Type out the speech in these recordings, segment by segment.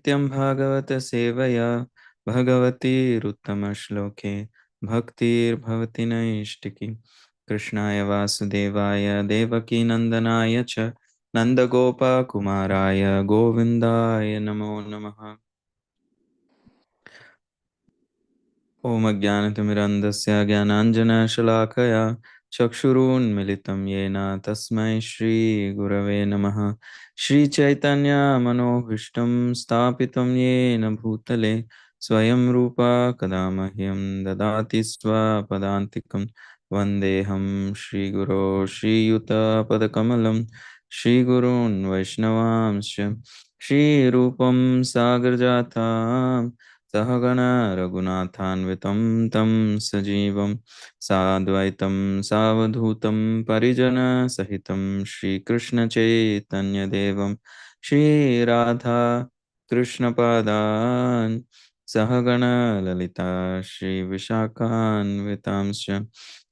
नित्यं भागवत सेवया भगवतीरुत्तमश्लोके भक्तिर्भवति नैष्टिकी कृष्णाय वासुदेवाय देवकीनन्दनाय च नन्दगोपकुमाराय गोविन्दाय नमो नमः। ॐ अज्ञानतिमिरन्धस्य ज्ञानाञ्जनशलाकया चक्षुरुन्मिलितं येन तस्मै श्रीगुरवे नमः। श्रीचैतन्यमनोभीष्टं स्थापितं येन भूतले स्वयं रूपा कदा मह्यं ददाति स्वपदान्तिकं वन्देऽहं श्रीगुरो श्रीयुतपदकमलं श्रीगुरून् वैष्णवांश्च श्रीरूपं सागरजातां सहगण रघुनाथान्वितं तं सजीवं साद्वैतं सावधूतं परिजनसहितं श्रीकृष्णचैतन्यदेवं श्रीराधा कृष्णपादान् सहगण ललिता श्रीविशाखान्वितांश्च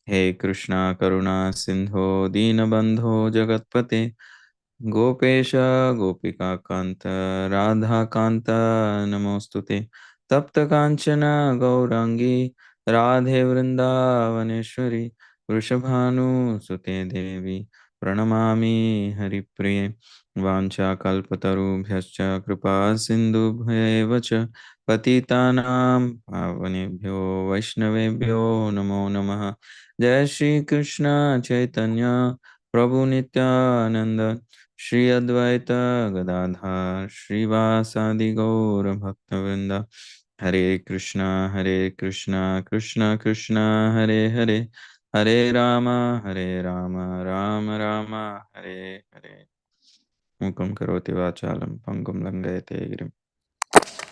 हे कृष्णा करुणा सिन्धो दीनबन्धो जगत्पते गोपेश गोपिकान्त राधाकान्त नमोऽस्तुते तप्त कांचन गौरांगी राधे वृंदावनेश्वरी वृषभानुसुते देवी प्रणमामि हरिप्रिये वाञ्छाकल्पतरुभ्यश्च कृपा सिन्धुभ्येव च पतितानां पावनेभ्यो वैष्णवेभ्यो नमो नमः। जय श्री कृष्ण चैतन्य प्रभु नित्यानंद श्री अद्वैत गदाधर श्रीवासादि गौर भक्तवृंद हरे कृष्णा कृष्ण कृष्ण हरे हरे हरे राम राम राम हरे हरे। मूकं करोति वाचालं पंगुं लंघयते गिरिं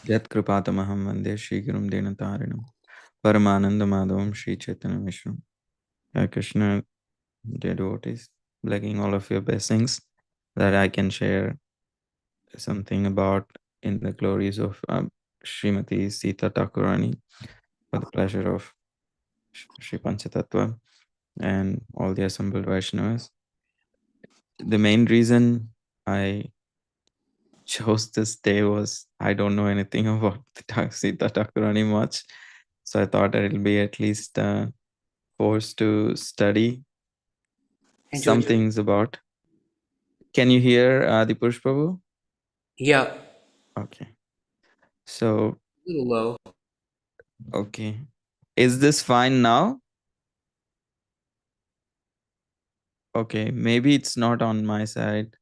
यत्कृपातमहं वन्दे श्रीगुरुं दीनतारिणं परमानन्दमाधवं श्रीचैतन्यमिश्रं। Hare Krishna, dear devotees, begging all of your blessings that I can share something about in the glories of Srimati Sita Thakurani for the pleasure of Sri Panchatattva and all the assembled Vaishnavas. The main reason I chose this day was I don't know anything about the Sita Thakurani much, so I thought I'll be at least forced to study some things about. Can you hear Adipurush Prabhu? Yeah. Okay. So, A little low. okay. Is this fine now? Okay, maybe it's not on my side.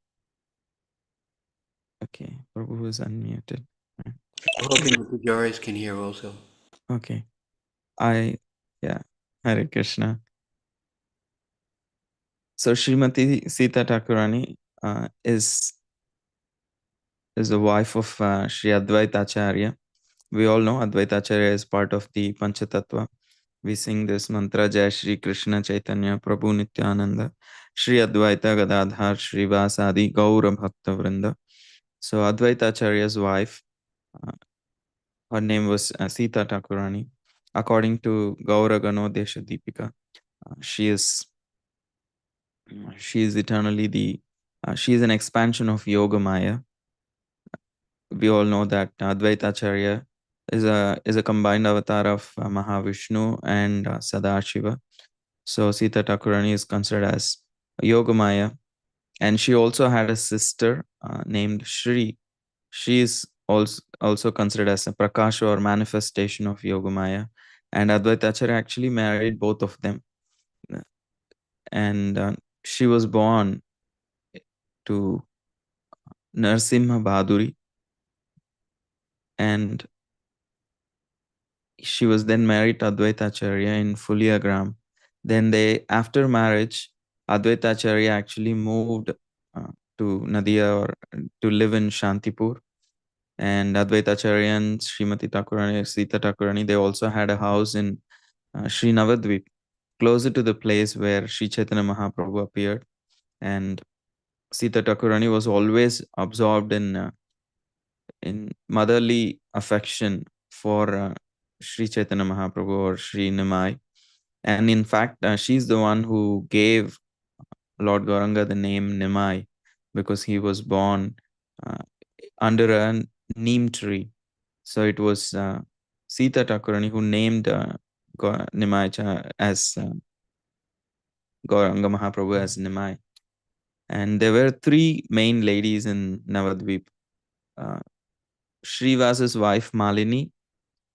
Okay, Prabhu is unmuted. I'm hoping the Pujaris can hear also. Okay, yeah, Hare Krishna. So Srimati Sita Thakurani is the wife of Sri Advaita Acharya. We all know Advaita Acharya is part of the Panchatattva. We sing this mantra, Jai Shri Krishna Chaitanya Prabhu Nityananda Shri Advaita Gadadhar Shri Vasadi Gaura Bhakta Vrinda. So Advaita Acharya's wife, uh, her name was Sita Thakurani. According to Gaura Ganodesha Deepika, she is eternally she is an expansion of Yoga Maya. We all know that Advaita Acharya is a combined avatar of Mahavishnu and Sadashiva. So Sita Thakurani is considered as Yogamaya, and she also had a sister named Shri. She is also considered as a Prakasha or manifestation of Yogamaya, and Advaita Acharya actually married both of them, and she was born to Narsimha Baduri, and she was then married to Advaita Acharya in Fuliagram. Then after marriage, Advaita Acharya actually moved to Nadia or to live in Shantipur. And Advaita Acharya and Srimati Thakurani, Sita Thakurani, they also had a house in Sri Navadvip, closer to the place where Sri Chaitanya Mahaprabhu appeared. And Sita Thakurani was always absorbed in motherly affection for Sri Chaitanya Mahaprabhu or Sri Nimai. And in fact, she's the one who gave Lord Gauranga the name Nimai because he was born uh, under a neem tree. So it was Sita Thakurani who named Nimai as Gauranga Mahaprabhu as Nimai. And there were three main ladies in Navadvip. Uh, Srivasa's wife Malini,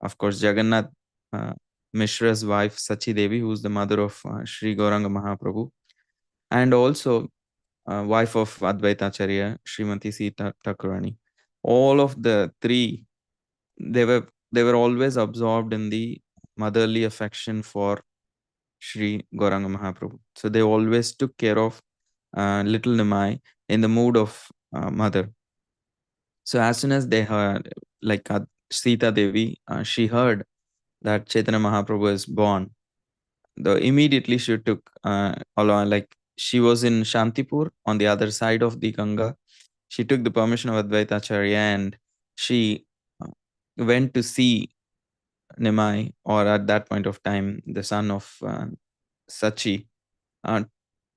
of course, Jagannath uh, Mishra's wife Sachi Devi, who's the mother of Sri Gauranga Mahaprabhu, and also wife of Advaitacharya, Srimati Sita Thakurani. All of the three, they were always absorbed in the motherly affection for Sri Gauranga Mahaprabhu. So they always took care of little Nimai in the mood of mother. So as soon as they heard, like Sita Devi, she heard that Chaitanya Mahaprabhu is born. The immediately she took along, like she was in Shantipur on the other side of the Ganga. She took the permission of Advaita Acharya and she uh, went to see Nimai, or at that point of time, the son of Sachi, uh,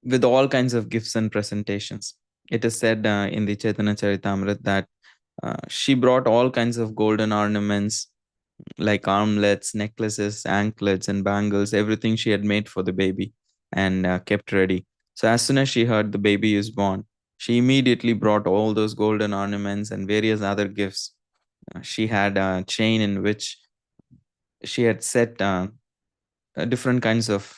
with all kinds of gifts and presentations. It is said in the Chaitanya Charitamrita that she brought all kinds of golden ornaments like armlets, necklaces, anklets, and bangles, everything she had made for the baby and kept ready. So as soon as she heard the baby is born, she immediately brought all those golden ornaments and various other gifts. She had a chain in which she had set different kinds of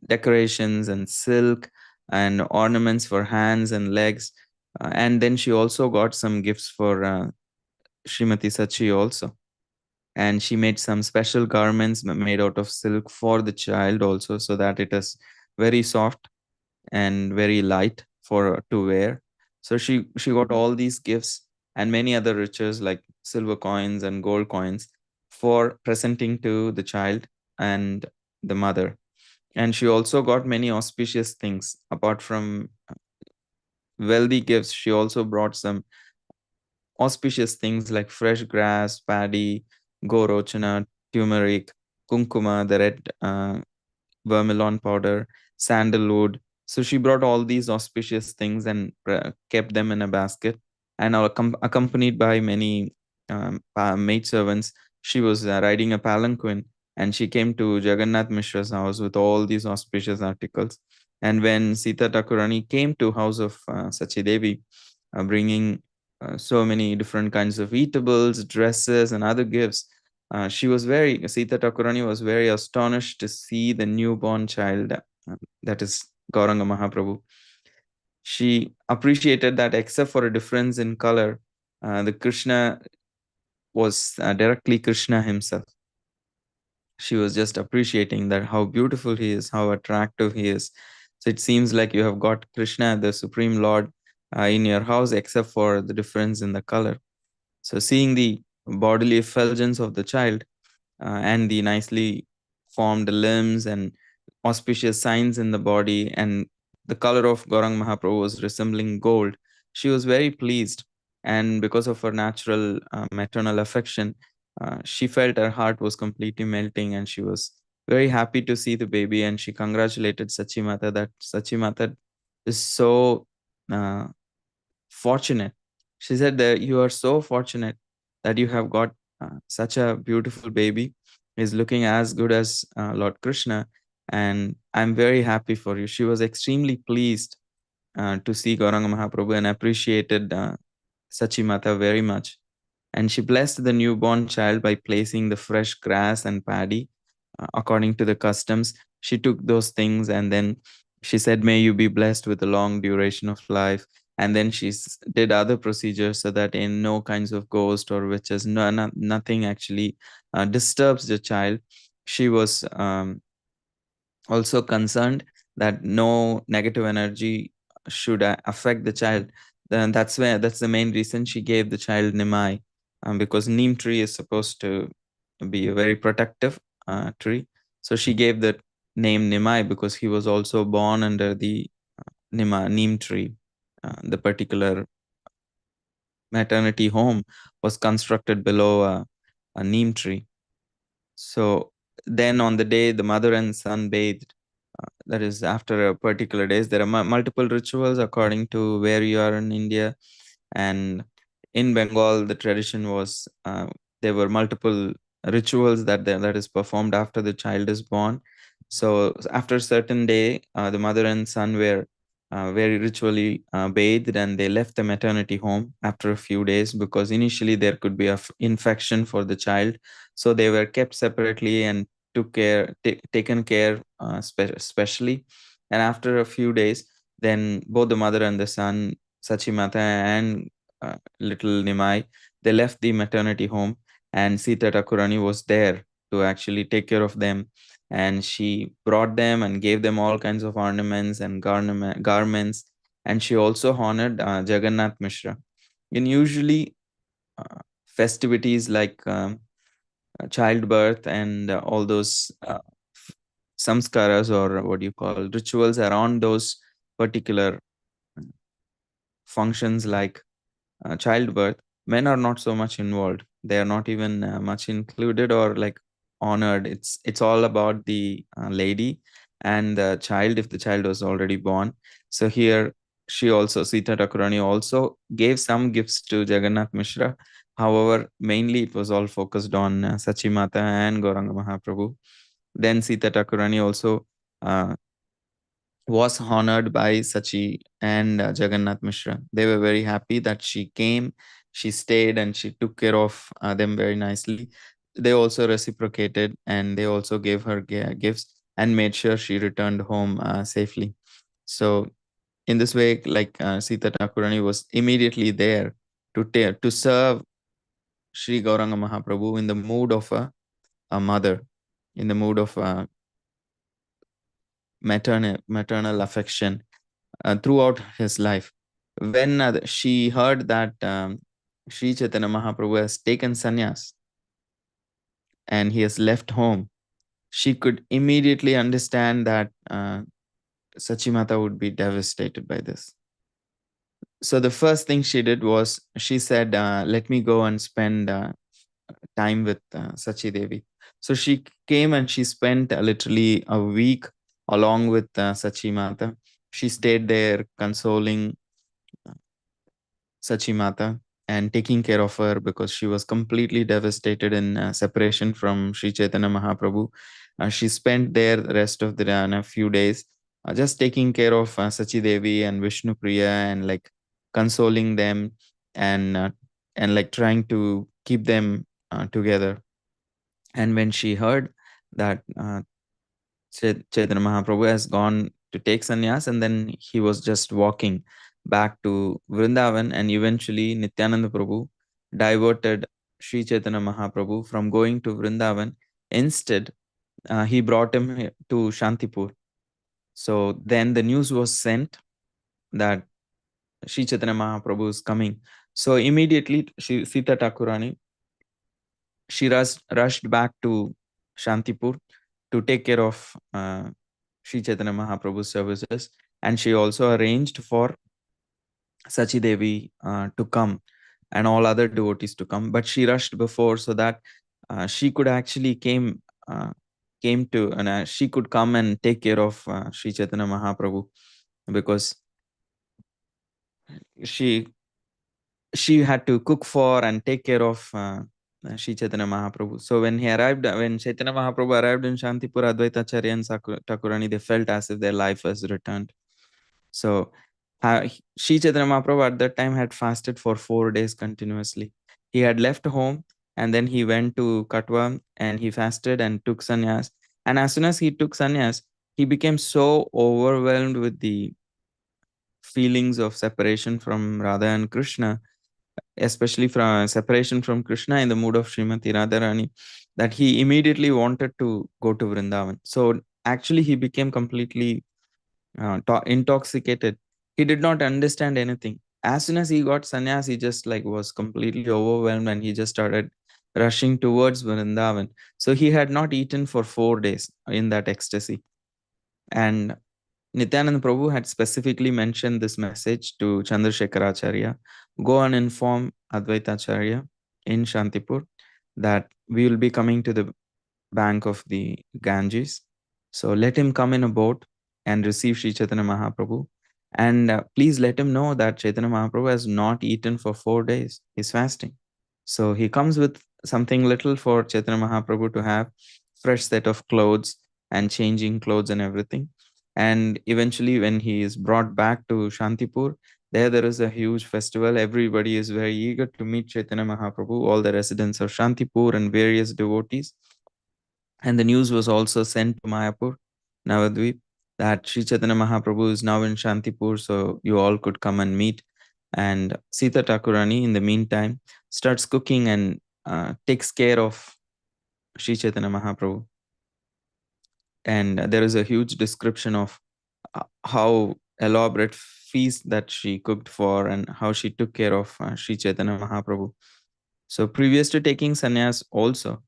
decorations and silk and ornaments for hands and legs. And then she also got some gifts for Srimati Sachi also. And she made some special garments made out of silk for the child also, so that it is very soft and very light for to wear. So she got all these gifts and many other riches like silver coins and gold coins for presenting to the child and the mother. And she also got many auspicious things. Apart from wealthy gifts, she also brought some auspicious things like fresh grass, paddy, gorochana, turmeric, kunkuma, the red vermilion powder, sandalwood. So she brought all these auspicious things and kept them in a basket. And accompanied by many maidservants, she was riding a palanquin and she came to Jagannath Mishra's house with all these auspicious articles. And when Sita Thakurani came to house of Sachi Devi, bringing so many different kinds of eatables, dresses, and other gifts, Sita Thakurani was very astonished to see the newborn child, that is Gauranga Mahaprabhu. She appreciated that except for a difference in color, the Krishna was directly Krishna himself. She was just appreciating that how beautiful he is, how attractive he is. So it seems like you have got Krishna, the Supreme Lord, in your house, except for the difference in the color. So seeing the bodily effulgence of the child, and the nicely formed limbs and auspicious signs in the body, and the color of Gaurang Mahaprabhu was resembling gold, she was very pleased. And because of her natural maternal affection, she felt her heart was completely melting, and she was very happy to see the baby. And she congratulated Sachi Mata that Sachi Mata is so uh, fortunate. She said that you are so fortunate that you have got such a beautiful baby. He's looking as good as Lord Krishna, and I'm very happy for you. She was extremely pleased to see Gauranga Mahaprabhu and appreciated Sachi Mata very much. And she blessed the newborn child by placing the fresh grass and paddy according to the customs. She took those things and then she said, "May you be blessed with a long duration of life." And then she did other procedures so that in no kinds of ghost or witches, nothing actually disturbs the child. She was also concerned that no negative energy should affect the child. Then that's the main reason she gave the child Nimai, because neem tree is supposed to be a very protective tree. So she gave the name Nimai because he was also born under the neem tree. The particular maternity home was constructed below a neem tree. So then on the day the mother and son bathed, that is after a particular days, there are multiple rituals according to where you are in India. And in Bengal, the tradition was there were multiple rituals that is performed after the child is born. So after a certain day, the mother and son were very ritually bathed, and they left the maternity home after a few days because initially there could be a infection for the child. So they were kept separately and taken care specially. And after a few days, then both the mother and the son, Sachimata and little Nimai, they left the maternity home, and Sita Thakurani was there to actually take care of them. And she brought them and gave them all kinds of ornaments and garments. And she also honored Jagannath Mishra. In usually festivities like childbirth and all those samskaras, or what do you call, rituals around those particular functions like childbirth, men are not so much involved. They are not even much included or like honored. It's all about the lady and the child if the child was already born. So here she also, Sita Thakurani also gave some gifts to Jagannath Mishra. However, mainly it was all focused on Sachimata and Gauranga Mahaprabhu. Then Sita Thakurani also uh, was honored by Sachi and Jagannath Mishra. They were very happy that she came, she stayed, and she took care of them very nicely. They also reciprocated, and they also gave her gifts and made sure she returned home safely. So, in this way, like Sita Thakurani was immediately there to serve Sri Gauranga Mahaprabhu in the mood of a mother, in the mood of maternal affection throughout his life. When she heard that Sri Chaitanya Mahaprabhu has taken sannyas and he has left home, she could immediately understand that Sachimata would be devastated by this. So the first thing she did was she said, "Let me go and spend time with Sachi Devi." So she came and she spent literally a week along with Sachimata. She stayed there consoling Sachimata and taking care of her because she was completely devastated in separation from Sri Chaitanya Mahaprabhu. She spent there the rest of the a few days just taking care of Sachi Devi and Vishnu Priya and like consoling them and uh, and like trying to keep them together. And when she heard that Chaitanya Mahaprabhu has gone to take sannyas, and then he was just walking back to Vrindavan, and eventually Nityananda Prabhu diverted Sri Chaitanya Mahaprabhu from going to Vrindavan. Instead, he brought him to Shantipur. So then the news was sent that Sri Chaitanya Mahaprabhu is coming. So immediately, Sita Thakurani, she rushed back to Shantipur to take care of Sri Chaitanya Mahaprabhu's services. And she also arranged for Sachi Devi to come and all other devotees to come. But she rushed before so that she could actually came to, and she could come and take care of Sri Chaitanya Mahaprabhu because she she had to cook for and take care of Sri Chaitanya Mahaprabhu. So when Chaitanya Mahaprabhu arrived in Shantipur, Advaita Acharya and Thakurani, they felt as if their life has returned. So Sri Chaitanya Mahaprabhu at that time had fasted for 4 days continuously. He had left home and then he went to Katwa and he fasted and took sannyas. And as soon as he took sannyas, he became so overwhelmed with the feelings of separation from Radha and Krishna, especially from separation from Krishna in the mood of Srimati Radharani, that he immediately wanted to go to Vrindavan. So actually, he became completely intoxicated. He did not understand anything. As soon as he got sannyas, he just like was completely overwhelmed and he just started rushing towards Vrindavan. So he had not eaten for 4 days in that ecstasy. And Nityananda Prabhu had specifically mentioned this message to Chandrasekharacharya: go and inform Advaita Acharya in Shantipur that we will be coming to the bank of the Ganges. So let him come in a boat and receive Sri Chaitanya Mahaprabhu. And please let him know that Chaitanya Mahaprabhu has not eaten for 4 days. He's fasting. So he comes with something little for Chaitanya Mahaprabhu to have, fresh set of clothes and changing clothes and everything. And eventually, when he is brought back to Shantipur, there is a huge festival. Everybody is very eager to meet Chaitanya Mahaprabhu, all the residents of Shantipur and various devotees. And the news was also sent to Mayapur, Navadvip, that Sri Chaitanya Mahaprabhu is now in Shantipur, so you all could come and meet. And Sita Thakurani, in the meantime, starts cooking and takes care of Sri Chaitanya Mahaprabhu. And there is a huge description of how elaborate feast that she cooked for and how she took care of Sri Chaitanya Mahaprabhu. So previous to taking sannyas also,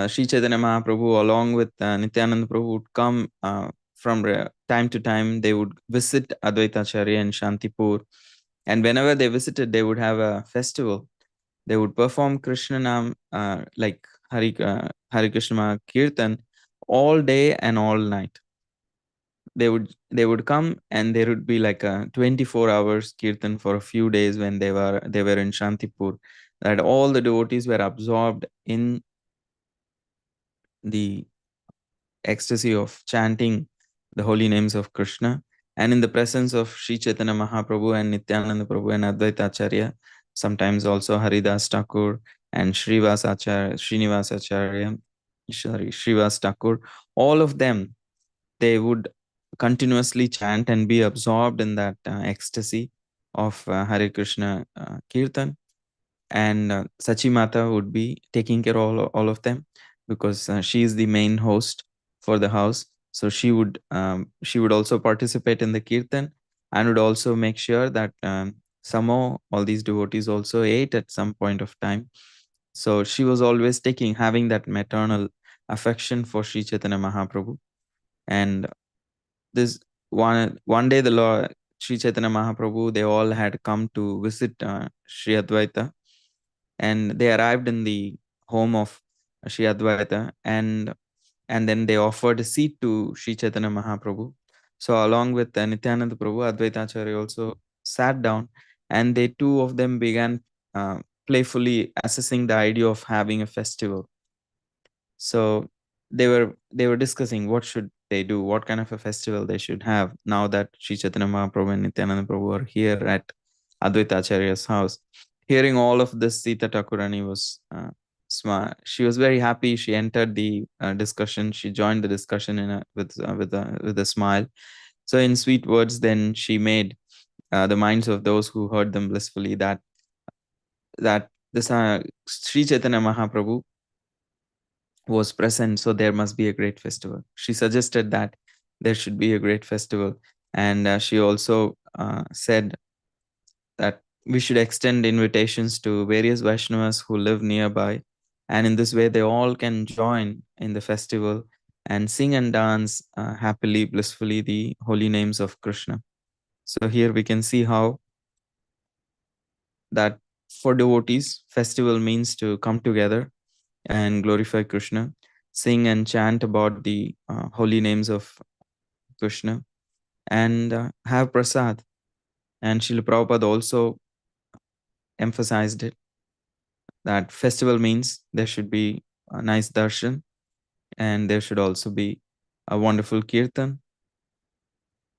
Sri Chaitanya Mahaprabhu along with Nityananda Prabhu would come from time to time. They would visit Advaita Acharya in Shantipur. And whenever they visited, they would have a festival. They would perform Krishna Nam, like Hari Krishna Kirtan, all day and all night. They would come, and there would be like a 24 hours kirtan for a few days when they were in Shantipur, that all the devotees were absorbed in the ecstasy of chanting the holy names of Krishna, and in the presence of Sri Chaitanya Mahaprabhu and Nityananda Prabhu and Advaita Acharya, sometimes also Haridas Thakur and Srinivas Acharya, Srivas Thakur, all of them, they would continuously chant and be absorbed in that ecstasy of Hare Krishna Kirtan. And Sachi Mata would be taking care of all of them, because she is the main host for the house. So she would also participate in the Kirtan, and would also make sure that somehow all these devotees also ate at some point of time. So she was always having that maternal affection for Sri Chaitanya Mahaprabhu. And this one day, the Lord Sri Chaitanya Mahaprabhu, they all had come to visit Sri Advaita, and they arrived in the home of Sri Advaita, and then they offered a seat to Sri Chaitanya Mahaprabhu. So along with Nityananda Prabhu, Advaita Acharya also sat down, and they two of them began playfully assessing the idea of having a festival. So they were discussing what should they do, what kind of a festival they should have now that Sri Chaitanya Mahaprabhu and Nityananda Prabhu are here at Advaita Acharya's house. Hearing all of this, Sita Thakurani was smart. She was very happy. She entered the discussion. She joined the discussion with a smile. So in sweet words, then she made the minds of those who heard them blissfully that this Sri Chaitanya Mahaprabhu was present, so there must be a great festival. She suggested that there should be a great festival, and she also said that we should extend invitations to various Vaishnavas who live nearby, and in this way, they all can join in the festival and sing and dance happily, blissfully the holy names of Krishna. So here we can see how that for devotees, festival means to come together and glorify Krishna, sing and chant about the holy names of Krishna, and have prasad. And Srila Prabhupada also emphasized it, that festival means there should be a nice darshan, and there should also be a wonderful kirtan,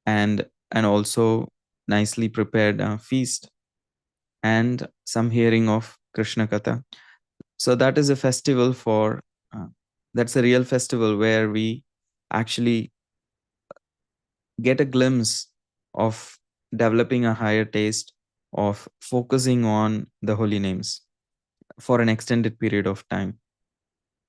and also nicely prepared feast, and some hearing of Krishna Katha. So that is a festival uh, that's a real festival where we actually get a glimpse of developing a higher taste of focusing on the holy names for an extended period of time.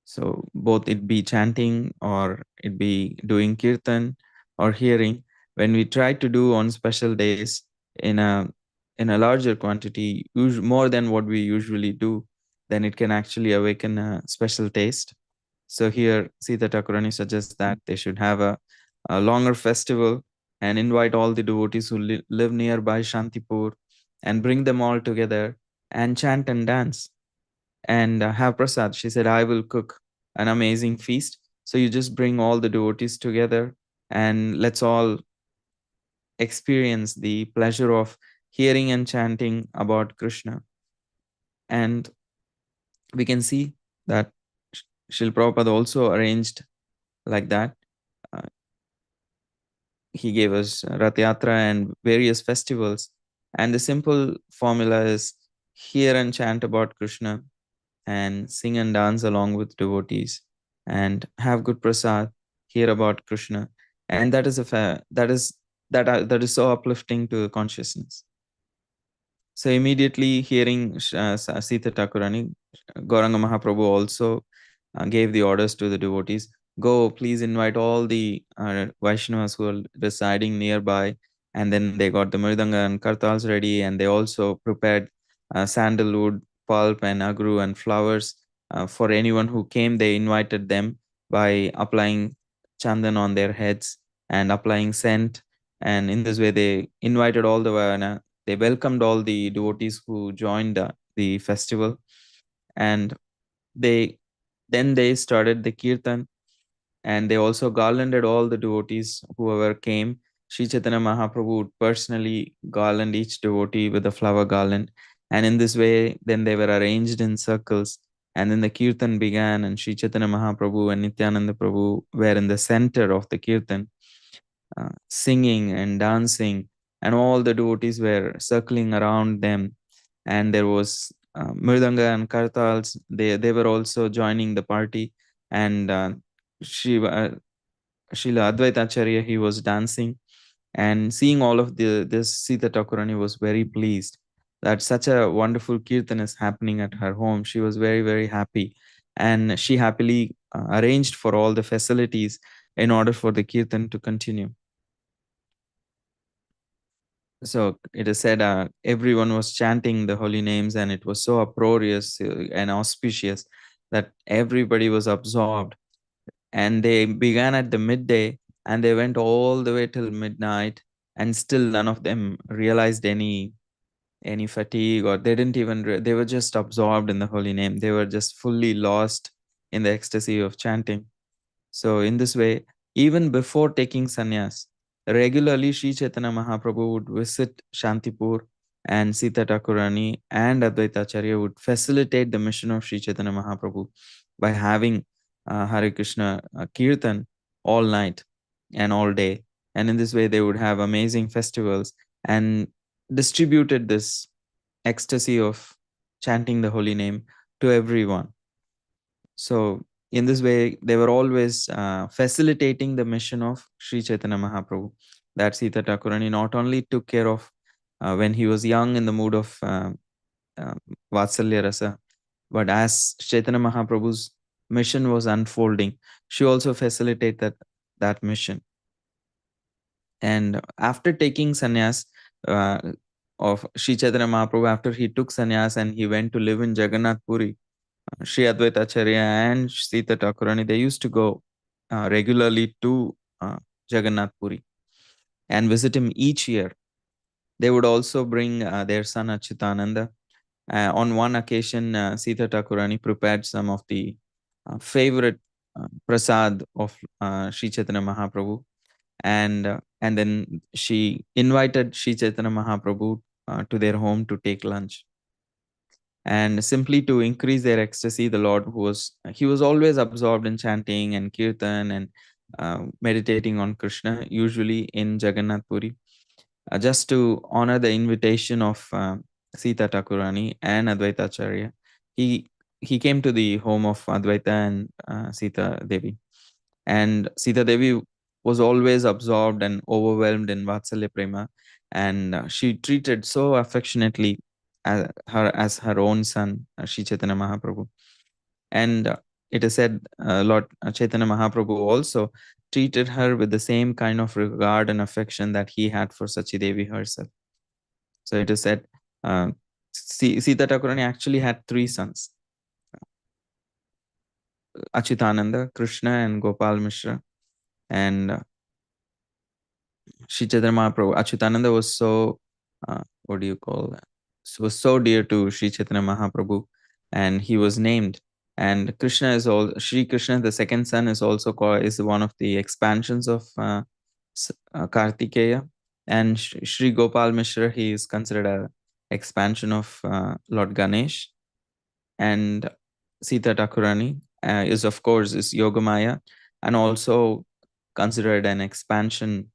So both it be chanting or it be doing kirtan or hearing, when we try to do on special days in a larger quantity, more than what we usually do, then it can actually awaken a special taste. So here, Sita Thakurani suggests that they should have a longer festival and invite all the devotees who live nearby Shantipur, and bring them all together and chant and dance and have prasad. She said, I will cook an amazing feast. So you just bring all the devotees together, and let's all experience the pleasure of hearing and chanting about Krishna. And we can see that Srila Prabhupada also arranged like that. Uh, he gave us Rath Yatra and various festivals. And the simple formula is hear and chant about Krishna and sing and dance along with devotees and have good prasad, hear about Krishna. And that is that is so uplifting to consciousness. So immediately hearing Sita Thakurani, Gauranga Mahaprabhu also gave the orders to the devotees, go, please invite all the Vaishnavas who are residing nearby. And then they got the Mridanga and Kartals ready, and they also prepared sandalwood, pulp, and agru and flowers for anyone who came. They invited them by applying chandan on their heads and applying scent. And in this way, they invited all the they welcomed all the devotees who joined the festival. And they then they started the kirtan, and they also garlanded all the devotees whoever came. Sri Chaitanya Mahaprabhu would personally garland each devotee with a flower garland. And in this way, then they were arranged in circles. And then the kirtan began, and Sri Chaitanya Mahaprabhu and Nityananda Prabhu were in the center of the kirtan, singing and dancing, and all the devotees were circling around them. And there was Mridanga and Kartals, they were also joining the party. And Shiva, Srila Advaita Acharya, he was dancing. And seeing all of this, Sita Thakurani was very pleased that such a wonderful kirtan is happening at her home. She was very, very happy. And she happily arranged for all the facilities in order for the kirtan to continue. So it is said everyone was chanting the holy names, and it was so uproarious and auspicious that everybody was absorbed. And they began at the midday, and they went all the way till midnight, and still none of them realized any fatigue, or they didn't even they were just absorbed in the holy name. They were just fully lost in the ecstasy of chanting. So, in this way, even before taking sannyas, regularly Sri Chaitanya Mahaprabhu would visit Shantipur, and Sita Thakurani and Advaita Acharya would facilitate the mission of Sri Chaitanya Mahaprabhu by having Hare Krishna Kirtan all night and all day. And in this way, they would have amazing festivals and distributed this ecstasy of chanting the holy name to everyone. So, in this way, they were always facilitating the mission of Sri Chaitanya Mahaprabhu. That Sita Thakurani not only took care of when he was young in the mood of uh, Vatsalya Rasa, but as Chaitanya Mahaprabhu's mission was unfolding, she also facilitated that mission. And after taking sannyas uh, of Sri Chaitanya Mahaprabhu, after he took sannyas and he went to live in Jagannath Puri, Sri Advaita Acharya and Sita Thakurani, they used to go regularly to Jagannath Puri and visit him each year. They would also bring their son Achyutananda. On one occasion, Sita Thakurani prepared some of the favorite prasad of Sri Chaitanya Mahaprabhu, and then she invited Sri Chaitanya Mahaprabhu to their home to take lunch. And simply to increase their ecstasy, the Lord he was always absorbed in chanting and kirtan and meditating on Krishna, usually in Jagannath Puri. Just to honor the invitation of Sita Thakurani and Advaita Acharya, he came to the home of Advaita and Sita Devi. And Sita Devi was always absorbed and overwhelmed in Vatsalya Prema, and she treated so affectionately as her own son, Sri Chaitanya Mahaprabhu. And it is said Lord Chaitanya Mahaprabhu also treated her with the same kind of regard and affection that he had for Sachi Devi herself. So it is said Sita Thakurani actually had three sons, Achyutananda, Krishna, and Gopal Mishra. And Sri Chaitanya Mahaprabhu, Achyutananda was so, what do you call that? Was so dear to Sri Chaitanya Mahaprabhu, and he was named. And Krishna is all Sri Krishna, the second son, is also called is one of the expansions of Kartikeya, And Sri Gopal Mishra, he is considered a expansion of Lord Ganesh. And Sita Thakurani is of course is Yogamaya, and also considered an expansion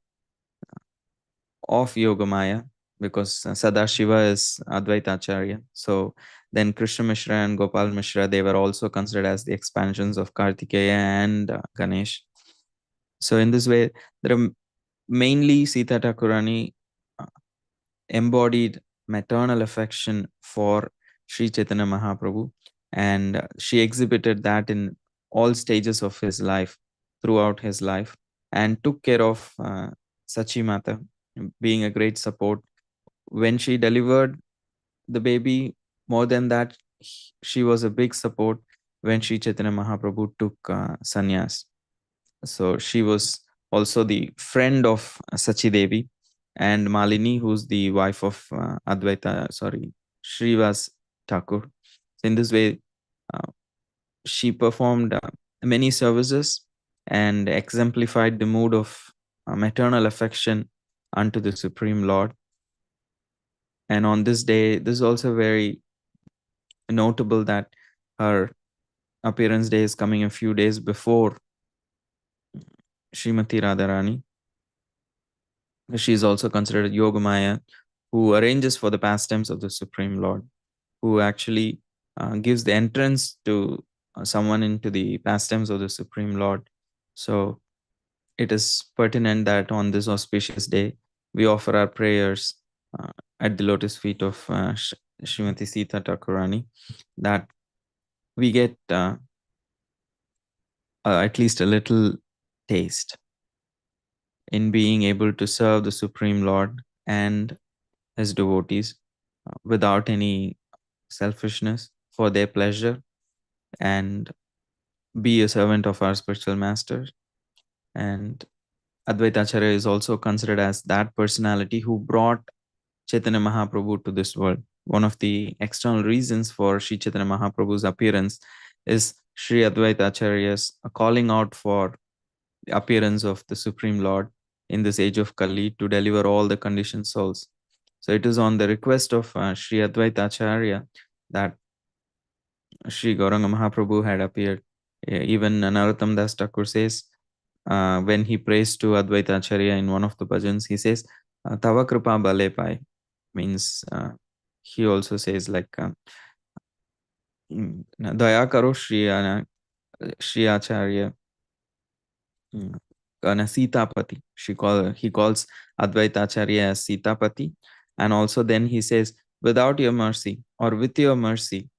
of Yogamaya, because Sadashiva is Advaita Acharya. So then Krishna Mishra and Gopal Mishra, they were also considered as the expansions of Kartikeya and Ganesh. So in this way, there are mainly Sita Thakurani embodied maternal affection for Sri Chaitanya Mahaprabhu, and she exhibited that in all stages of his life, throughout his life, and took care of Sachi Mata, being a great support. When she delivered the baby, more than that, she was a big support when Sri Chaitanya Mahaprabhu took sannyas. So she was also the friend of Sachi Devi and Malini, who's the wife of Srivas Thakur. So in this way, uh, she performed many services and exemplified the mood of maternal affection unto the Supreme Lord. And on this day, this is also very notable that her appearance day is coming a few days before Srimati Radharani. She is also considered Yogamaya, who arranges for the pastimes of the Supreme Lord, who actually gives the entrance to someone into the pastimes of the Supreme Lord. So it is pertinent that on this auspicious day, we offer our prayers at the lotus feet of Srimati Sita Thakurani, that we get at least a little taste in being able to serve the Supreme Lord and his devotees without any selfishness, for their pleasure, and be a servant of our spiritual master. And Advaita Acharya is also considered as that personality who brought Chaitanya Mahaprabhu to this world. One of the external reasons for Sri Chaitanya Mahaprabhu's appearance is Sri Advaita Acharya's calling out for the appearance of the Supreme Lord in this age of Kali to deliver all the conditioned souls. So it is on the request of Sri Advaita Acharya that Sri Gauranga Mahaprabhu had appeared. Even Narottam Das Thakur says, when he prays to Advaita Acharya in one of the bhajans, he says, Tava Kripa Bale Pai, means he also says like, Daya Karo Shri Acharya, Sitapati. He calls Advaita Acharya as Sitapati. And also then he says, without your mercy or with your mercy,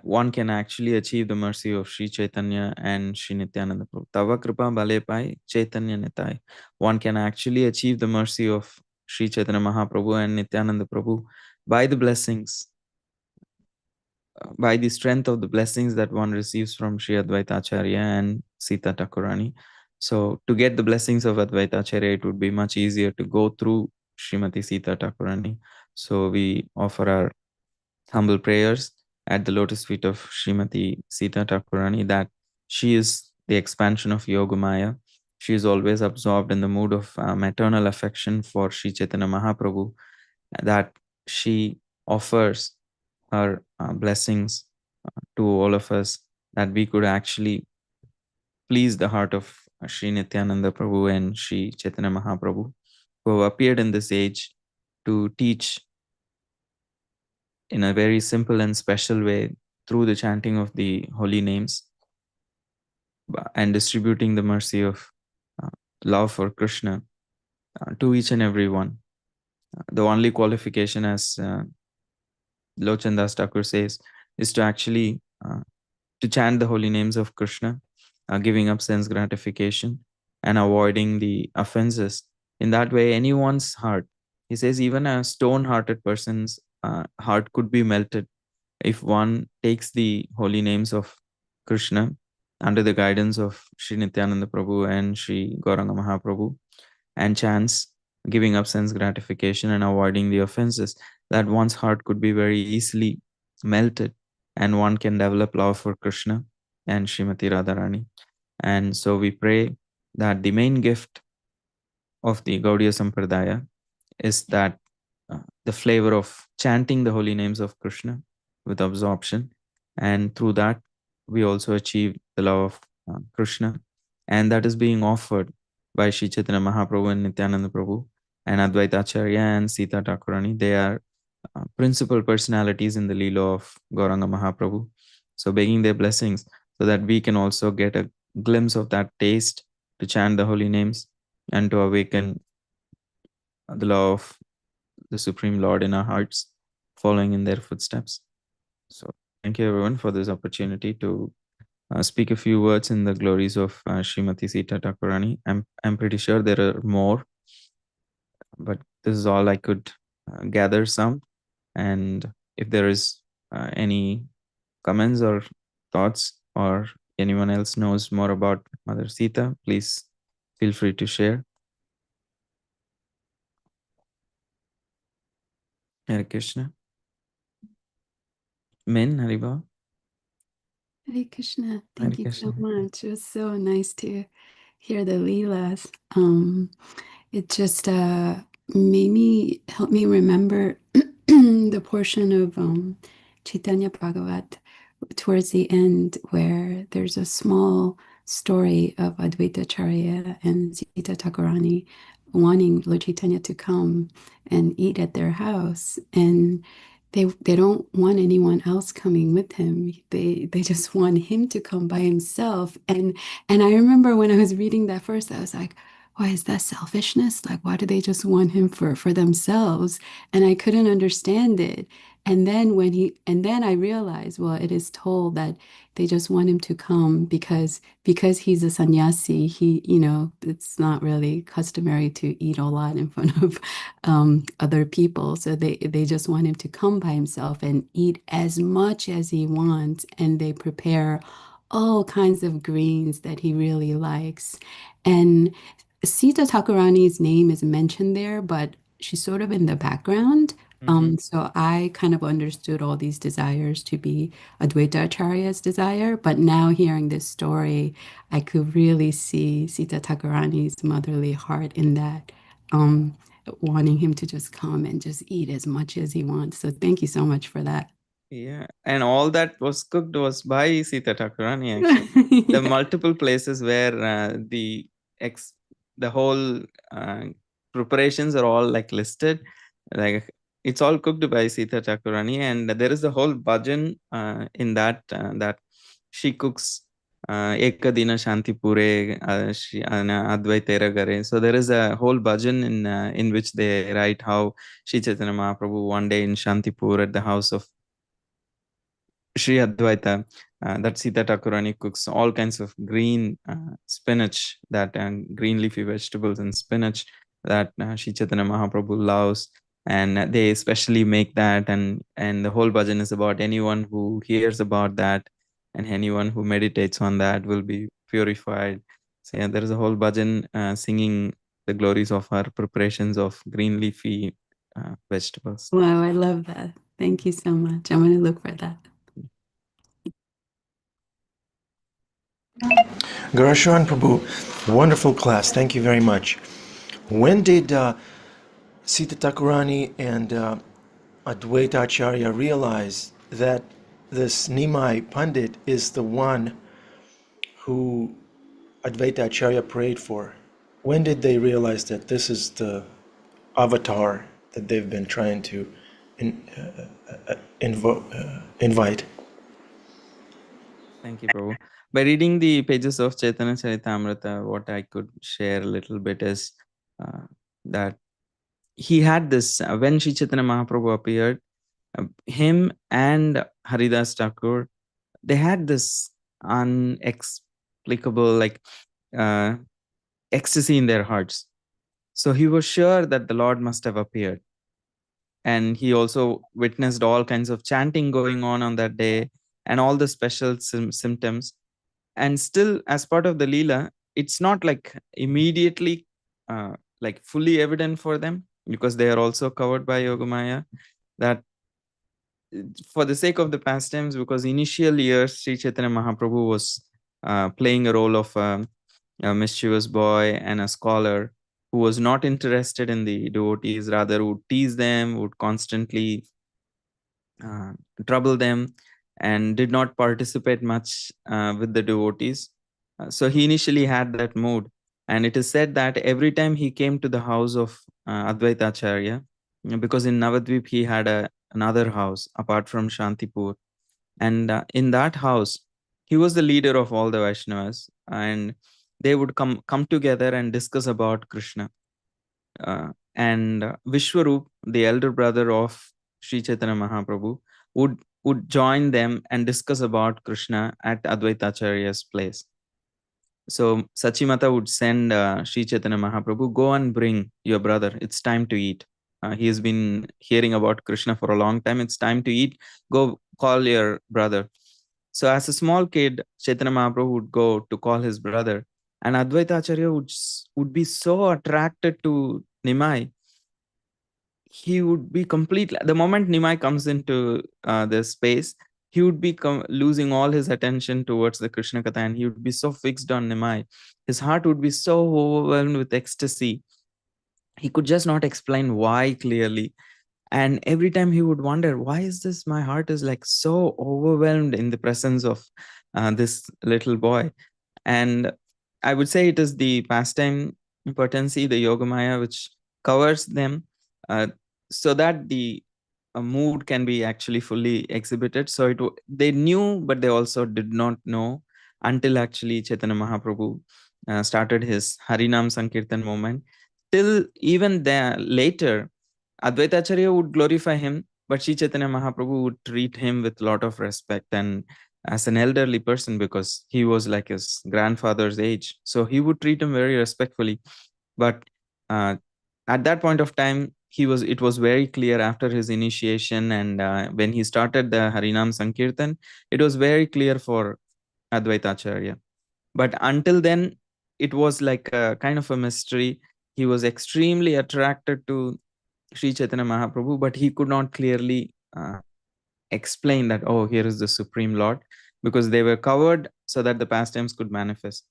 one can actually achieve the mercy of Sri Chaitanya and Sri Nityananda Prabhu. Tava Kripa Bale Pai Chaitanya Nitai. One can actually achieve the mercy of Sri Chaitanya Mahaprabhu and Nityananda Prabhu by the blessings, by the strength of the blessings that one receives from Sri Advaita Acharya and Sita Thakurani. So to get the blessings of Advaita Acharya, it would be much easier to go through Srimati Sita Thakurani. So we offer our humble prayers at the lotus feet of Srimati Sita Thakurani that she is the expansion of Yogamaya. She is always absorbed in the mood of maternal affection for Sri Chaitanya Mahaprabhu, that she offers her blessings to all of us, that we could actually please the heart of Sri Nityananda Prabhu and Sri Chaitanya Mahaprabhu, who have appeared in this age to teach in a very simple and special way through the chanting of the holy names and distributing the mercy of uh, love for Krishna to each and every one. The only qualification, as Lochan Das Thakur says, is to actually to chant the holy names of Krishna, giving up sense gratification and avoiding the offenses. In that way, anyone's heart, he says, even a stone-hearted person's heart could be melted if one takes the holy names of Krishna under the guidance of Sri Nityananda Prabhu and Sri Gauranga Mahaprabhu, and chants, giving up sense gratification and avoiding the offenses, that one's heart could be very easily melted and one can develop love for Krishna and Srimati Radharani. And so we pray that the main gift of the Gaudiya Sampradaya is that the flavor of chanting the holy names of Krishna with absorption. And through that, we also achieve the love of Krishna. And that is being offered by Sri Chaitanya Mahaprabhu and Nityananda Prabhu and Advaita Acharya and Sita Thakurani. They are principal personalities in the Leela of Gauranga Mahaprabhu. So begging their blessings so that we can also get a glimpse of that taste to chant the holy names and to awaken the love of the Supreme Lord in our hearts, following in their footsteps. So thank you everyone for this opportunity to speak a few words in the glories of Srimati Sita Thakurani. I'm pretty sure there are more, but this is all I could gather some. And if there is any comments or thoughts, or anyone else knows more about Mother Sita, please feel free to share. Hare Krishna. Min, Hariba. Hare Krishna. Hare Thank you Krishna. so much. It was so nice to hear the Leelas. It just help me remember the portion of Chaitanya Bhagavat towards the end where there's a small story of Advaita Acharya and Sita Thakurani wanting Lord Chaitanya to come and eat at their house, and they don't want anyone else coming with him. They just want him to come by himself. And I remember when I was reading that first, I was like, why is that selfishness? Like, why do they just want him for themselves? And I couldn't understand it. And then I realized, well, it is told that they just want him to come because he's a sannyasi. It's not really customary to eat a lot in front of other people. So they just want him to come by himself and eat as much as he wants. And they prepare all kinds of greens that he really likes. And Sita Thakurani's name is mentioned there, but she's sort of in the background. So I kind of understood all these desires to be Advaita Acharya's desire, but now hearing this story, I could really see Sita Thakurani's motherly heart in that, wanting him to just come and just eat as much as he wants. So thank you so much for that. Yeah, and all that was cooked was by Sita Thakurani actually. The Yeah. multiple places where the whole preparations are all like listed, like it's all cooked by Sita Thakurani, and there is a whole bhajan in that she cooks Ekadina Shanti Pure Advaitera Gare. So there is a whole bhajan in which they write how Sri Chaitanya Mahaprabhu one day in Shantipur at the house of Sri Advaita, that Sita Thakurani cooks all kinds of green spinach, that green leafy vegetables and spinach that Sri Chaitanya Mahaprabhu loves. And they especially make that, and the whole bhajan is about anyone who hears about that and anyone who meditates on that will be purified. So yeah, there is a whole bhajan singing the glories of our preparations of green leafy vegetables. Wow, I love that. Thank you so much. I'm going to look for that. Gaura Sharan Prabhu, wonderful class. Thank you very much. When did Sita Thakurani and Advaita Acharya realize that this Nimai Pandit is the one who Advaita Acharya prayed for? When did they realize that this is the avatar that they've been trying to invite? Thank you, Prabhu. By reading the pages of Chaitanya Charitamrita, what I could share a little bit is that he had this, when Sri Chaitanya Mahaprabhu appeared, him and Haridas Thakur, they had this unexplicable ecstasy in their hearts. So he was sure that the Lord must have appeared. And he also witnessed all kinds of chanting going on that day and all the special symptoms. And still, as part of the Leela, it's not like immediately like fully evident for them, because they are also covered by Yogamaya, that for the sake of the pastimes, because initial years Sri Chaitanya Mahaprabhu was playing a role of a mischievous boy and a scholar, who was not interested in the devotees, rather would tease them, would constantly uh, trouble them, and did not participate much with the devotees. So he initially had that mood. And it is said that every time he came to the house of Advaita Acharya, because in Navadvip he had another house apart from Shantipur. And in that house, he was the leader of all the Vaishnavas. And they would come together and discuss about Krishna. And Vishwarup, the elder brother of Sri Chaitanya Mahaprabhu, would join them and discuss about Krishna at Advaita Acharya's place. So Sachimata would send Sri Chaitanya Mahaprabhu, go and bring your brother. It's time to eat. He has been hearing about Krishna for a long time. It's time to eat. Go call your brother. So as a small kid, Chaitanya Mahaprabhu would go to call his brother, and Advaita Acharya would be so attracted to Nimai. He would be completely, the moment Nimai comes into the space, he would be losing all his attention towards the Krishna Katha, and he would be so fixed on Nimai. His heart would be so overwhelmed with ecstasy. He could just not explain why clearly. And every time he would wonder, why is this? My heart is like so overwhelmed in the presence of this little boy. And I would say it is the pastime potency, the Yogamaya, which covers them uh, so that the mood can be actually fully exhibited. So they knew, but they also did not know until actually Chaitanya Mahaprabhu started his Harinam Sankirtan moment. Till even there, later, Advaita Acharya would glorify him, but Sri Chaitanya Mahaprabhu would treat him with a lot of respect and as an elderly person, because he was like his grandfather's age. So he would treat him very respectfully. But uh, at that point of time, it was very clear after his initiation, and when he started the Harinam Sankirtan, it was very clear for Advaita Acharya. But until then, it was like a kind of a mystery. He was extremely attracted to Sri Chaitanya Mahaprabhu, but he could not clearly explain that, oh, here is the Supreme Lord, because they were covered so that the pastimes could manifest.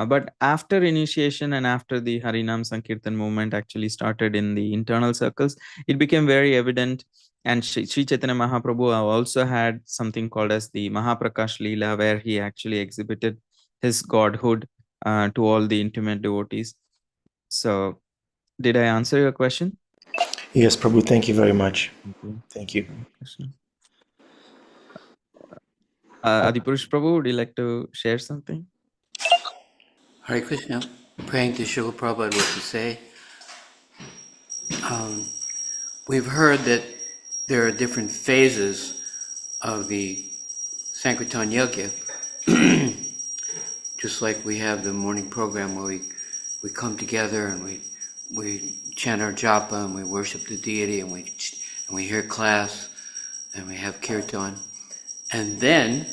But after initiation and after the Harinam Sankirtan movement actually started in the internal circles, it became very evident. And Sri Chaitanya Mahaprabhu also had something called as the Mahaprakash Leela, where he actually exhibited his godhood to all the intimate devotees. So, did I answer your question? Yes, Prabhu, thank you very much. Thank you. Adipurush Prabhu, would you like to share something? Hare Krishna. Praying to Srila Prabhupada what to say. We've heard that there are different phases of the Sankirtan Yajna. Just like we have the morning program where we come together and we chant our japa and we worship the deity and we hear class and we have kirtan. And then,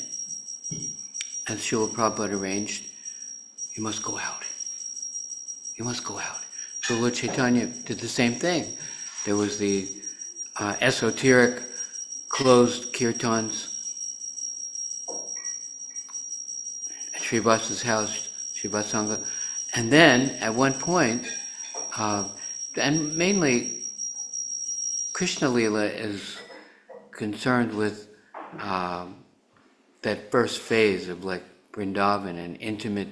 as Srila Prabhupada arranged, you must go out. You must go out. So Lord Chaitanya did the same thing. There was the esoteric closed kirtans at Srivasa's house, Srivasanga. And then at one point, and mainly Krishna Leela is concerned with that first phase of like Vrindavan and intimate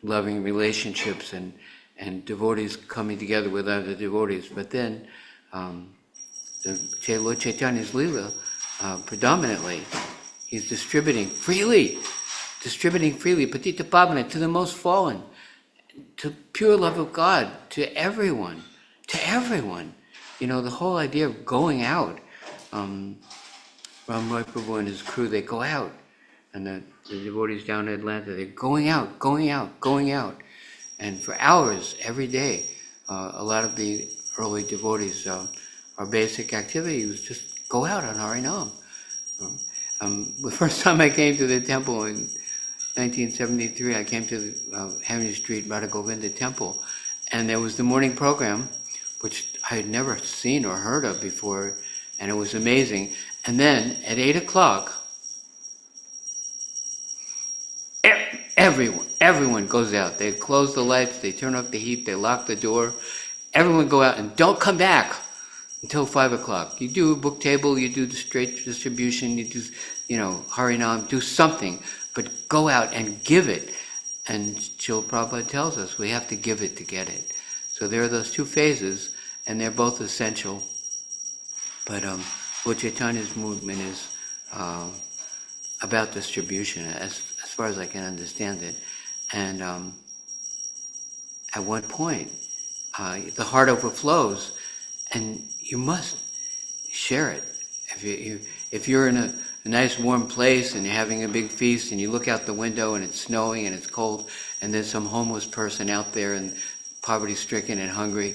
loving relationships and devotees coming together with other devotees. But then Lord Chaitanya's Leela, predominantly, he's distributing freely, Patita Pavana, to the most fallen, to pure love of God, to everyone. You know, the whole idea of going out. Ram Roy Prabhu and his crew, they go out. And the devotees down in Atlanta, they're going out. And for hours every day, a lot of the early devotees, our basic activity was just go out on Harinam. The first time I came to the temple in 1973, I came to the Henry Street Radha Govinda temple, and there was the morning program, which I had never seen or heard of before, and it was amazing. And then at 8 o'clock, Everyone goes out. They close the lights, they turn off the heat, they lock the door. Everyone go out and don't come back until 5 o'clock. You do a book table, you do the straight distribution, you do, Harinam, do something, but go out and give it. And Srila Prabhupada tells us we have to give it to get it. So there are those two phases, and they're both essential. But Lord Chaitanya's movement is about distribution, as far as I can understand it. And at one point, the heart overflows, and you must share it. If you're in a nice warm place and you're having a big feast and you look out the window and it's snowing and it's cold and there's some homeless person out there and poverty-stricken and hungry,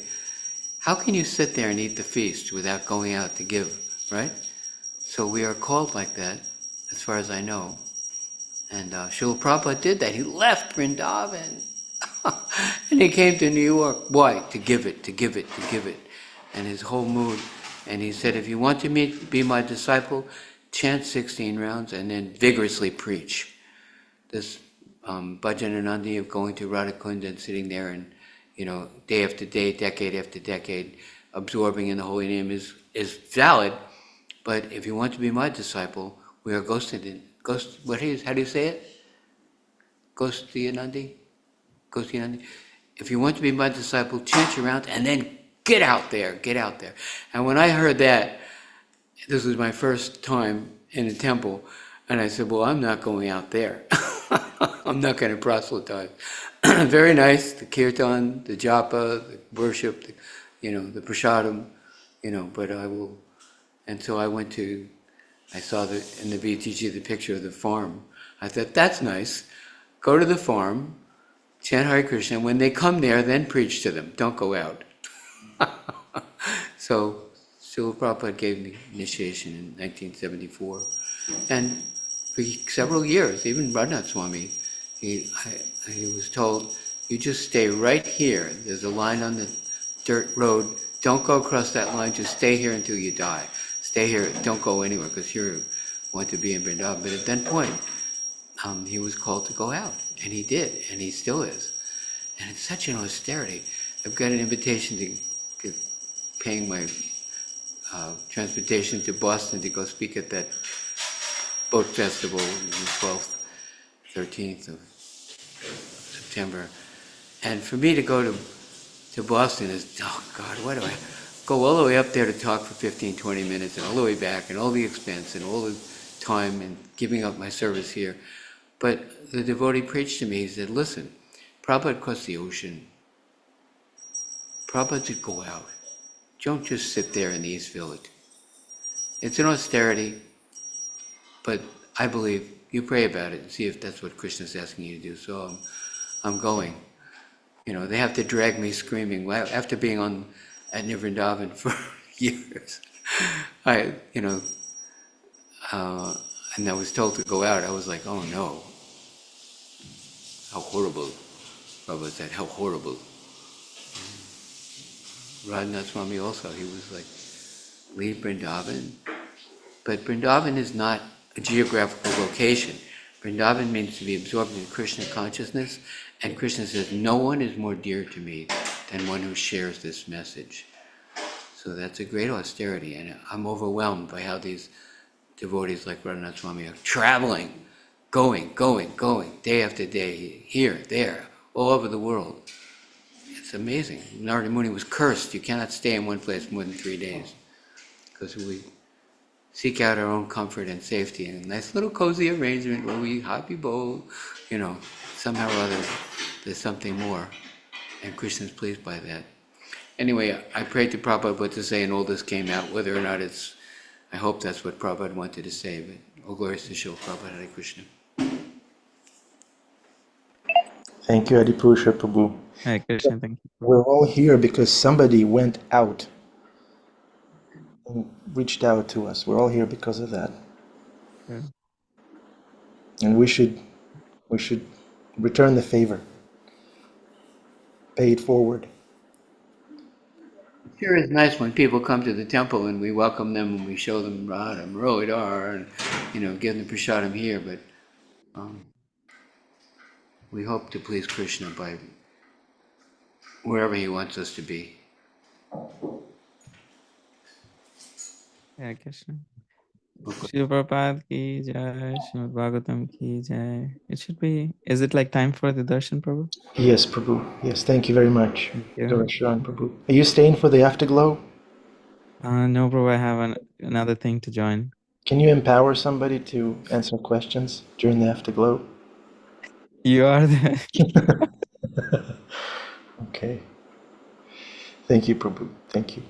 how can you sit there and eat the feast without going out to give, right? So we are called like that, as far as I know. And Srila Prabhupada did that. He left Vrindavan and he came to New York. Why? To give it, to give it, to give it. And his whole mood. And he said, if you want to be my disciple, chant 16 rounds and then vigorously preach. This Bhajananandi of going to Radhakund and sitting there and, day after day, decade after decade, absorbing in the holy name is valid. But if you want to be my disciple, we are ghosted. How do you say it? Ghostiyanandi? Ghostiyanandi? If you want to be my disciple, chant your rounds and then get out there, get out there. And when I heard that, this was my first time in a temple, and I said, well, I'm not going out there. I'm not going to proselytize. Very nice, the kirtan, the japa, the worship, the prasadam, but I will. And so I saw in the VTG the picture of the farm. I thought, that's nice. Go to the farm, chant Hare Krishna, and when they come there, then preach to them. Don't go out. So Srila Prabhupada gave me initiation in 1974. And for several years, even Radhanath Swami, he was told, you just stay right here. There's a line on the dirt road. Don't go across that line. Just stay here until you die. Stay here. Don't go anywhere because you want to be in Vrindavan. But at that point, he was called to go out. And he did. And he still is. And it's such an austerity. I've got an invitation to paying my transportation to Boston to go speak at that boat festival on the 12th, 13th of September. And for me to go to Boston is, oh God, why do I go all the way up there to talk for 15, 20 minutes and all the way back and all the expense and all the time and giving up my service here. But the devotee preached to me, he said, listen, Prabhupada crossed the ocean. Prabhupada did go out. Don't just sit there in the East Village. It's an austerity, but I believe you pray about it and see if that's what Krishna's asking you to do. So I'm going. They have to drag me screaming after being at Vrindavan for years. And I was told to go out. I was like, oh no, how horrible. Prabhupada said, how horrible. Radhanath Swami also, he was like, leave Vrindavan. But Vrindavan is not a geographical location. Vrindavan means to be absorbed in Krishna consciousness, and Krishna says, no one is more dear to me than one who shares this message. So that's a great austerity, and I'm overwhelmed by how these devotees like Radhanath Swami are traveling, going, day after day, here, there, all over the world. It's amazing. Narada Muni was cursed. You cannot stay in one place more than 3 days, because we seek out our own comfort and safety in a nice little cozy arrangement where we happy bowl, somehow or other there's something more, and Krishna's pleased by that. Anyway, I prayed to Prabhupada what to say, and all this came out. Whether or not I hope that's what Prabhupada wanted to say, but all glories to Srila Prabhupada. Hare Krishna. Thank you, Adipusha Prabhu. Hare Krishna, thank you. We're all here because somebody went out and reached out to us. We're all here because of that. Yeah. And we should return the favor. Pay it forward. It sure is nice when people come to the temple and we welcome them and we show them Radha, Muroidar, and give them prasadam here, but We hope to please Krishna by wherever he wants us to be. Hare Krishna. Shri Prabhupada ki jai, Srimad Bhagavatam ki jai. It should be, is it like time for the darshan, Prabhu? Yes, Prabhu. Yes, thank you very much. Thank you. Gaura Sharan, Prabhu. Are you staying for the afterglow? No, Prabhu, I have another thing to join. Can you empower somebody to answer questions during the afterglow? You are the... Okay. Thank you, Prabhu. Thank you.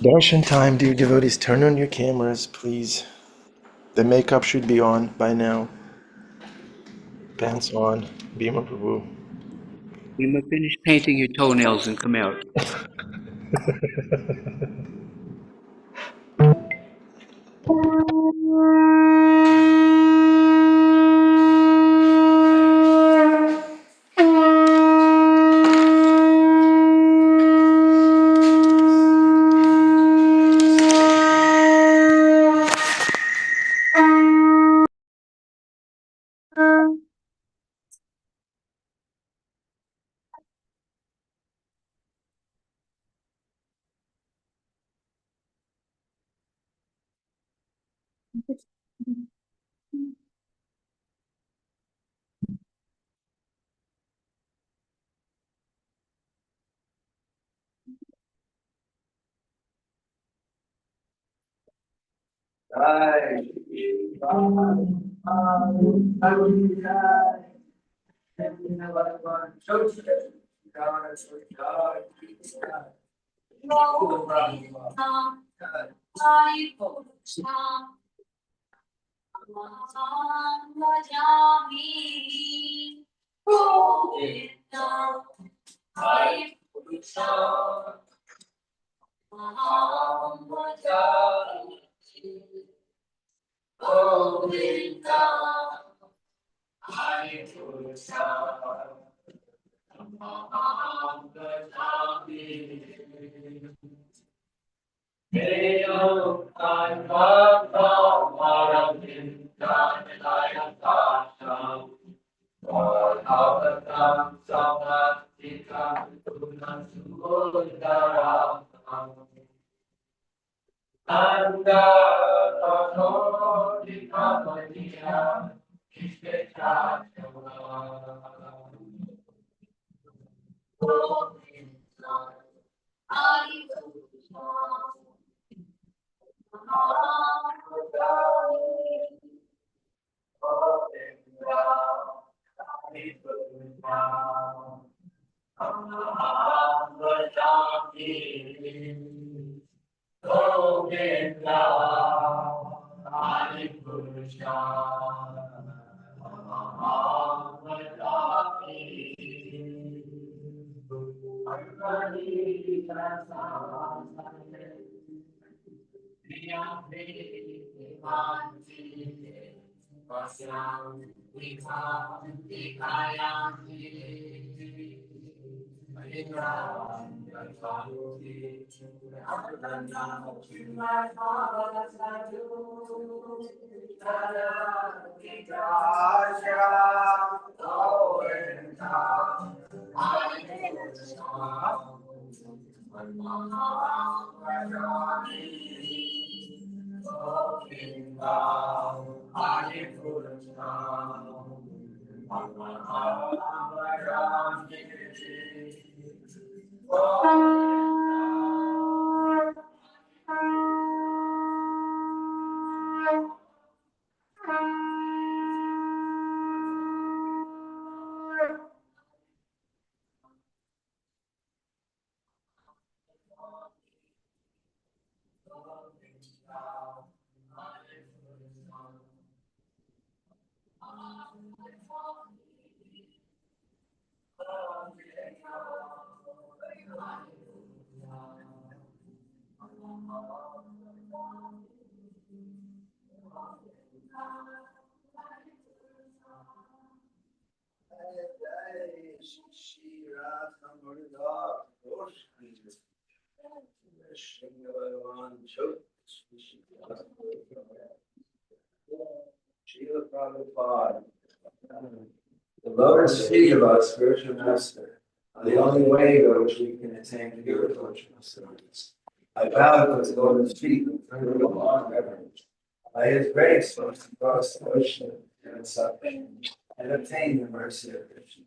Darshan time, dear devotees. Turn on your cameras, please. The makeup should be on by now. Pants on. Bhima Prabhu. You must finish painting your toenails and come out. Srila Prabhupada, the lotus feet of our spiritual master are the only way by which we can attain spiritual service. I bow to his lotus feet with long reverence. By his grace, one can cross the ocean and suffering and obtain the mercy of Krishna.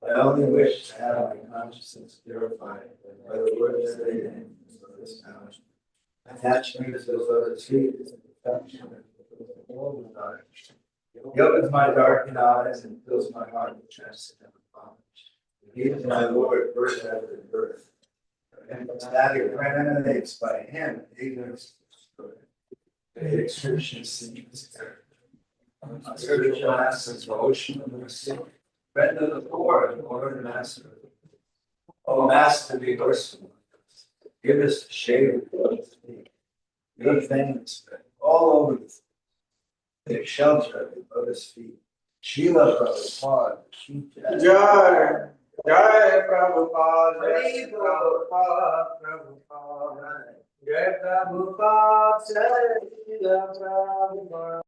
I only wish to have my consciousness purified by the words that they name of this power. Attachment to the lotus feet is a perfection of the whole desire. He opens my darkened eyes and fills my heart with transcendental knowledge. He is my Lord, birth after birth. And that emanates by him, ignorance is the exertion seems my spiritual master's ocean of mercy. Friend of the poor and Lord and Master. O Master, be merciful. Give us the shade of lotus feet. Your fame is spread all over the earth. Take shelter of the lotus feet. Srila Prabhupada, keep that. Jai, Jai Prabhupada, Jai Prabhupada, Prabhupada, Jai Prabhupada, Jai Prabhupada.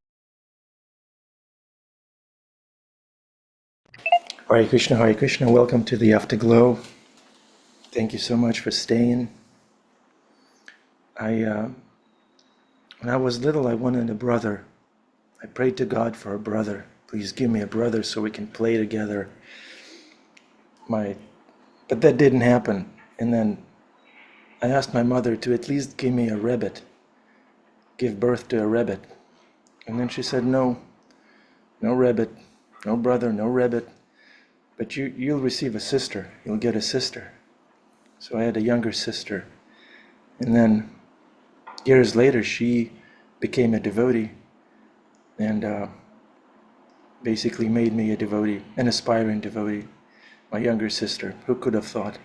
Hare Krishna, welcome to the Afterglow. Thank you so much for staying. When I was little, I wanted a brother. I prayed to God for a brother. Please give me a brother so we can play together. But that didn't happen. And then I asked my mother to at least give me a rabbit, give birth to a rabbit. And then she said, no rabbit, no brother, no rabbit. But you'll receive a sister. You'll get a sister. So I had a younger sister. And then years later, she became a devotee and basically made me a devotee, an aspiring devotee, my younger sister. Who could have thought?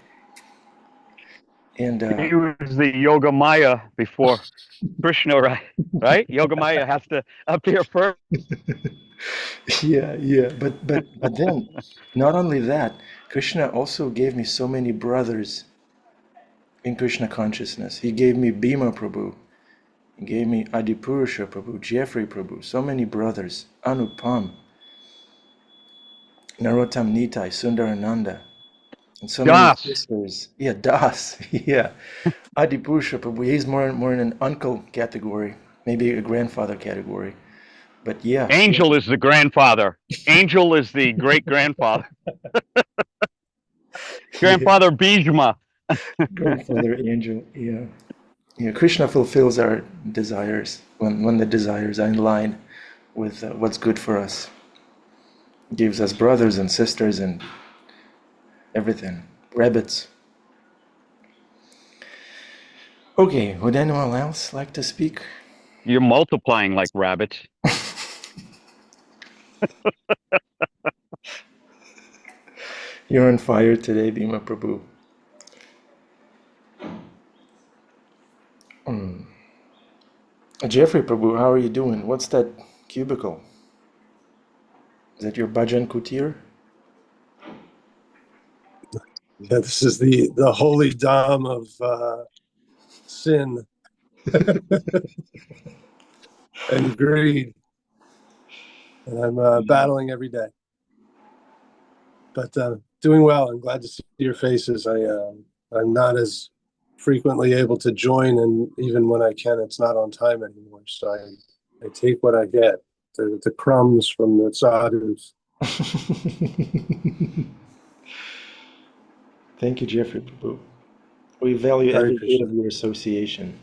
And He was the Yoga Maya before Krishna, right? Yoga Maya has to appear first. yeah. But then, not only that, Krishna also gave me so many brothers in Krishna consciousness. He gave me Bhima Prabhu. He gave me Adipurusha Prabhu, Jeffrey Prabhu, so many brothers, Anupam, Narottam Nitai, Sundarananda, and so many Das, sisters. Yeah, Das, yeah. Adipurusha Prabhu, he's more in an uncle category, maybe a grandfather category. But yeah. Angel is the grandfather. Angel is the great grandfather. Grandfather Bhishma. Grandfather Angel, yeah. Yeah, Krishna fulfills our desires when the desires are in line with what's good for us. Gives us brothers and sisters and everything. Rabbits. Okay, would anyone else like to speak? You're multiplying like rabbits. You're on fire today, Bhima Prabhu. Jeffrey Prabhu, how are you doing? What's that cubicle? Is that your Bhajan Kutir? Yeah, this is the holy dam of sin and greed, and I'm battling every day. But doing well. I'm glad to see your faces. I'm not as frequently able to join, and even when I can, it's not on time anymore. So I take what I get, the crumbs from the sadhus. Thank you, Jeffrey Prabhu. We value Hare every bit Krishna. of your association,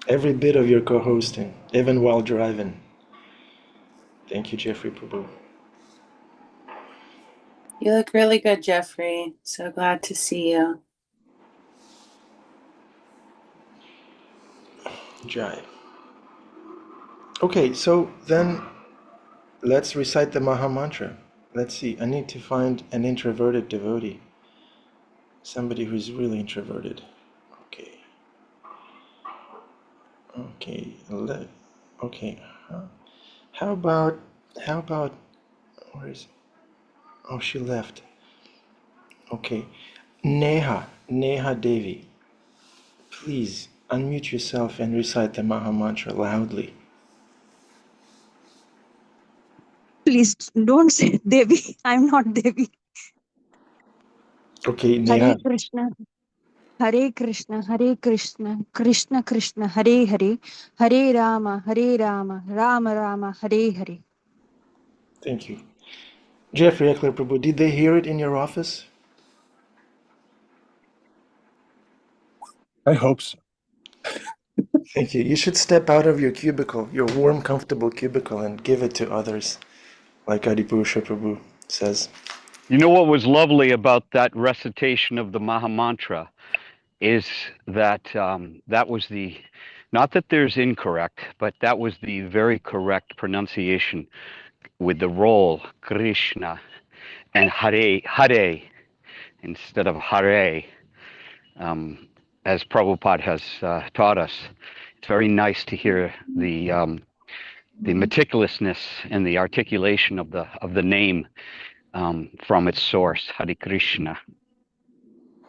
every bit of your co-hosting, even while driving. Thank you, Jeffrey Prabhu. You look really good, Jeffrey. So glad to see you. Jai. Okay, so then let's recite the Maha Mantra. Let's see, I need to find an introverted devotee. Somebody who's really introverted. Okay. Okay. How about, where is, oh, she left. Okay. Neha Devi. Please unmute yourself and recite the Maha Mantra loudly. please don't say Devi. I'm not Devi. Okay, Hare Neha. Krishna. Hare Krishna, Hare Krishna, Krishna Krishna, Hare Hare, Hare Rama, Rama Rama, Hare Hare. Thank you. Jeffrey Eckler Prabhu, did they hear it in your office? I hope so. Thank you. You should step out of your cubicle, your warm, comfortable cubicle, and give it to others, like Adipurusha Prabhu says. You know what was lovely about that recitation of the Maha Mantra is that that was the, not that there's incorrect, but that was the very correct pronunciation with the roll Krishna and Hare instead of Hare, as Prabhupada has taught us. It's very nice to hear the meticulousness and the articulation of the name from its source, Hare Krishna.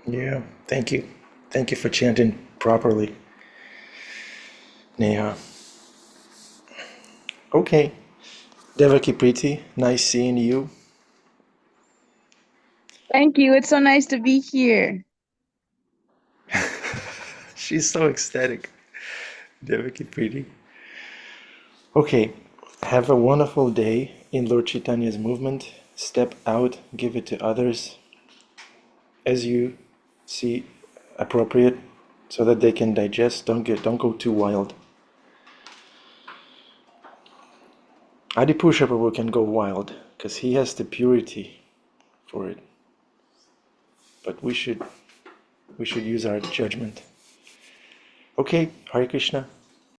Yeah, thank you. Thank you for chanting properly, Neha. Okay, Devaki Preeti, nice seeing you. Thank you. It's so nice to be here. She's so ecstatic, Devaki Preeti. Okay, have a wonderful day in Lord Chaitanya's movement. Step out, give it to others as you see appropriate, so that they can digest. Don't go too wild. Adipusha Prabhu can go wild because he has the purity for it. But we should use our judgment. Okay, Hare Krishna.